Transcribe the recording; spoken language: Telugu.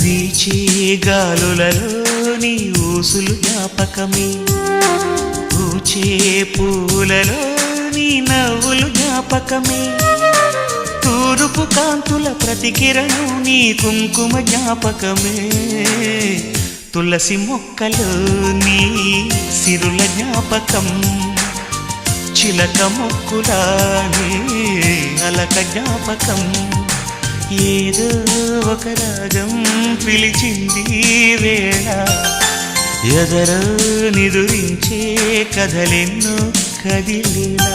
వీచే గాలులలో నీ ఊసులు జ్ఞాపకమే, పూచే పూలలో నీ నవ్వులు జ్ఞాపకమే, తూరుపు కాంతుల ప్రతికిరణం నీ కుంకుమ జ్ఞాపకమే, తులసి మొక్కలో నీ సిరుల జ్ఞాపకం, చిలక మొక్కులా నీ అలక జ్ఞాపకం, ఏదో ఒక రాగం పిలిచింది వేళ, ఎదరో నిదురించే కథలెన్నో కదిలేలా.